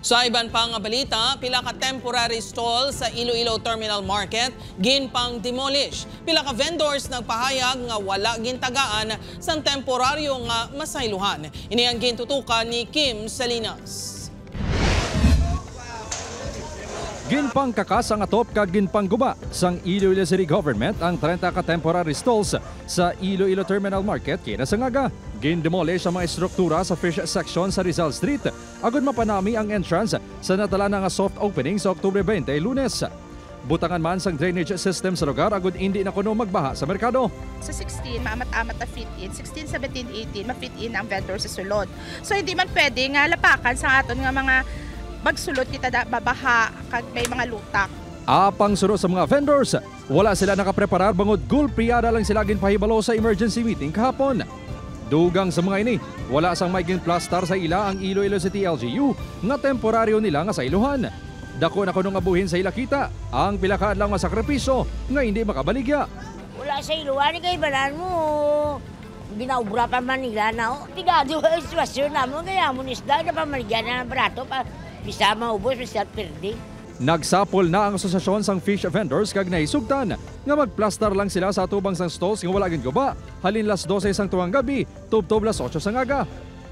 Sa iban pang balita, pila ka temporary stall sa Iloilo Terminal Market ginpang demolish. Pila ka vendors nagpahayag nga wala gintagaan sa temporaryo nga masayluhan. Ini ang gintutukan ni Kim Salinas. Ginpang kakasang atop kag ginpang guba sang Iloilo City Government ang 30 ka temporary stalls sa Iloilo Terminal Market kina sa ngaga. Gindemolish ang mga estruktura sa fish section sa Rizal Street. Agud mapanami ang entrance sa natala nga soft opening sa Oktubre 20, Lunes. Butangan man sang drainage system sa lugar agud hindi na kuno magbaha sa merkado. Sa 16, maamat-amat na fit in. 16, 17, 18, ma-fit in ang vendor sa sulod. So hindi man pwede nga lapakan sa aton nga mga magsulod kita babaha kag may mga lutak. Apang suro sa mga vendors, wala sila nakapreparar bangod gulpiyada lang sila ginpahibalo sa emergency meeting kahapon. Dugang sa mga ini, wala sang may ginplastar sa ila ang Iloilo City LGU nga temporaryo nila nga sa iluhan. Dako na kuno nga buhin sa ila kita ang pilakaan lang nga sakripisyo nga hindi makabaligya. Wala sa iluhan kay banan mo. Binaubra pa man nila na tigado ang sitwasyon namo kaya mo isda na pamaligyan na ng barato pa bisa maubos bisa perdi. Nagsapol na ang asosasyon sang fish vendors kag nahisugtan nga magplastar lang sila sa tubang sang stalls nga wala ginguba halin las 12 sang tuwang gabi tubtob las 8 sang aga.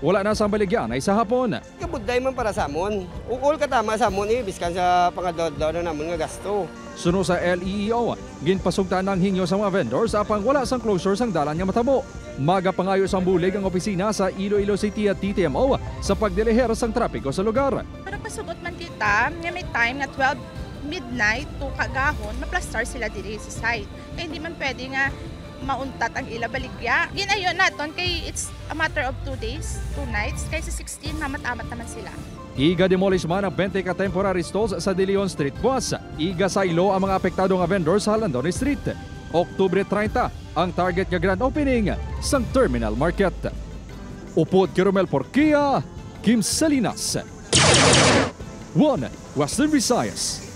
Wala na sang baligyan ay sa hapon. Kabudday man para sa amon. Ukol katama sa amon biskan sa pangadod-dod na namon nga gasto. Suno sa LEEO, ginpasugtan ang hingyo sa mga vendors apang wala sang closure sang dalan nga matabo. Maga pangayo sang bulig ang opisina sa Iloilo City at TTMO sa pagdiliher sang trapiko sa lugar. Para pasugot man kita, nga may time nga 12 midnight to kagahon, maplastar sila diri sa site. Kaya hindi man pwede nga mauntat ang ila baligya. Ginayon naton kay it's a matter of 2 days, 2 nights. Kaya sa 16, mamat-amat naman sila. Iga demolish man ang 20 ka temporary stalls sa De Leon Street Buwas. Iga sa ilo ang mga apektado nga vendors sa Landone Street. Oktubre 30 ang target nga grand opening sang Terminal Market. Upod kay Romel Porquia, Kim Salinas. 1 Western Visayas.